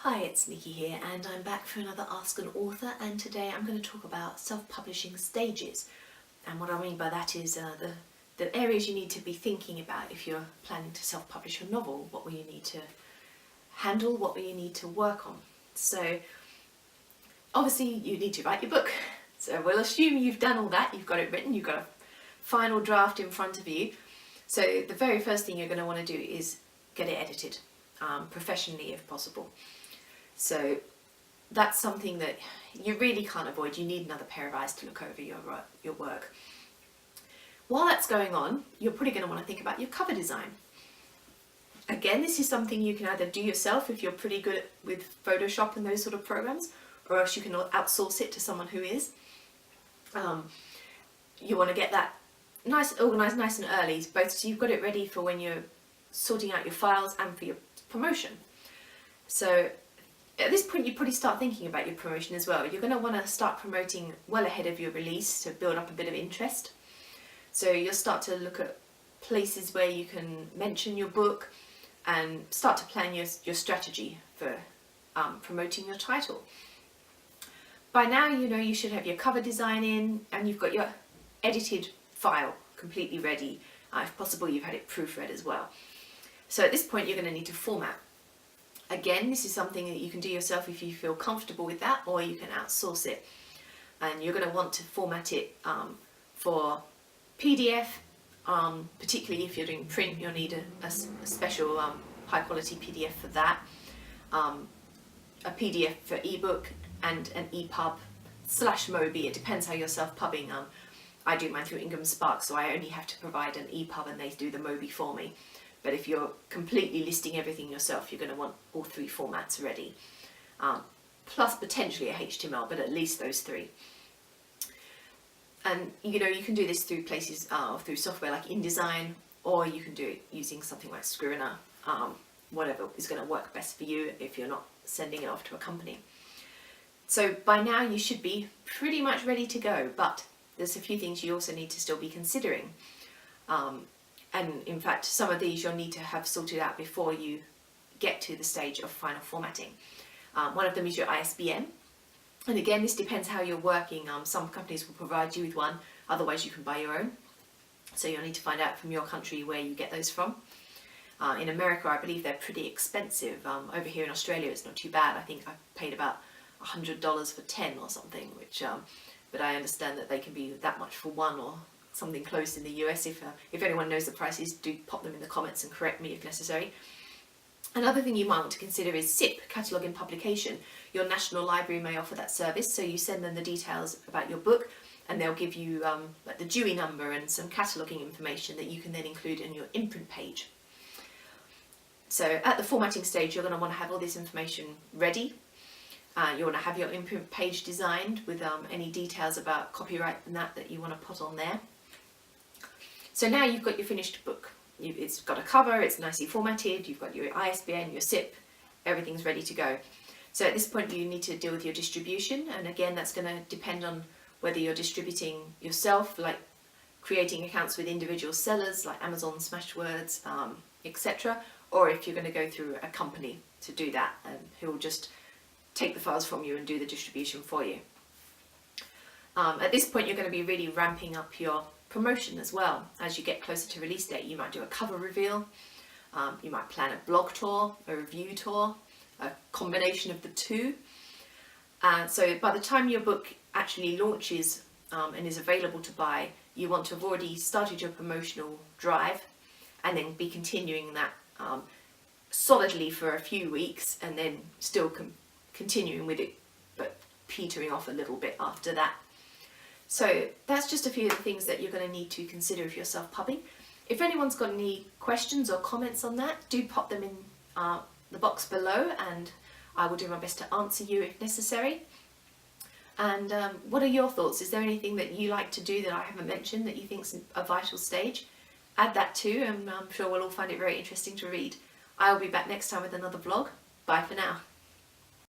Hi, it's Nicki here and I'm back for another Ask an Author, and today I'm going to talk about self-publishing stages. And what I mean by that is the areas you need to be thinking about if you're planning to self-publish your novel. What will you need to handle, what will you need to work on. So obviously you need to write your book. So we'll assume you've done all that, you've got it written, you've got a final draft in front of you. So the very first thing you're going to want to do is get it edited, professionally if possible. So that's something that you really can't avoid. You need another pair of eyes to look over your work. While that's going on, you're probably going to want to think about your cover design. Again, this is something you can either do yourself if you're pretty good with Photoshop and those sort of programs, or else you can outsource it to someone who is. You want to get that organised nice and early, both so you've got it ready for when you're sorting out your files and for your promotion. So at this point you probably start thinking about your promotion as well. You're going to want to start promoting well ahead of your release to build up a bit of interest. So you'll start to look at places where you can mention your book and start to plan your strategy for promoting your title. By now you know you should have your cover design in and you've got your edited file completely ready. If possible you've had it proofread as well. So at this point you're going to need to format. Again, this is something that you can do yourself if you feel comfortable with that, or you can outsource it. And you're going to want to format it for PDF, particularly if you're doing print, you'll need a special high quality PDF for that. A PDF for ebook and an EPUB/Mobi, it depends how you're self-pubbing. I do mine through Ingram Spark, so I only have to provide an EPUB and they do the Mobi for me. But if you're completely listing everything yourself, you're going to want all three formats ready. Plus potentially a HTML, but at least those three. And you know, you can do this through places, through software like InDesign, or you can do it using something like Scrivener, whatever is going to work best for you if you're not sending it off to a company. So by now you should be pretty much ready to go, but there's a few things you also need to still be considering. And in fact, some of these you'll need to have sorted out before you get to the stage of final formatting. One of them is your ISBN. And again, this depends how you're working. Some companies will provide you with one, otherwise you can buy your own. So you'll need to find out from your country where you get those from. In America, I believe they're pretty expensive. Over here in Australia, it's not too bad. I think I paid about $100 for 10 or something, which, but I understand that they can be that much for one or something close in the US. If anyone knows the prices, do pop them in the comments and correct me if necessary. Another thing you might want to consider is SIP, Catalogue in Publication. Your National Library may offer that service, so you send them the details about your book and they'll give you like the Dewey number and some cataloguing information that you can then include in your imprint page. So at the formatting stage you're going to want to have all this information ready. You want to have your imprint page designed with any details about copyright and that you want to put on there. So now you've got your finished book. It's got a cover, it's nicely formatted, you've got your ISBN, your SIP, everything's ready to go. So at this point you need to deal with your distribution, and again that's going to depend on whether you're distributing yourself, like creating accounts with individual sellers like Amazon, Smashwords, etc., or if you're going to go through a company to do that and who will just take the files from you and do the distribution for you. At this point you're going to be really ramping up your promotion as well. As you get closer to release date, you might do a cover reveal, you might plan a blog tour, a review tour, a combination of the two. So by the time your book actually launches and is available to buy, you want to have already started your promotional drive and then be continuing that solidly for a few weeks and then still continuing with it, but petering off a little bit after that. So that's just a few of the things that you're going to need to consider if you're self-pubbing. If anyone's got any questions or comments on that, do pop them in the box below and I will do my best to answer you if necessary. And what are your thoughts? Is there anything that you like to do that I haven't mentioned that you think is a vital stage? Add that too, and I'm sure we'll all find it very interesting to read. I will be back next time with another vlog. Bye for now.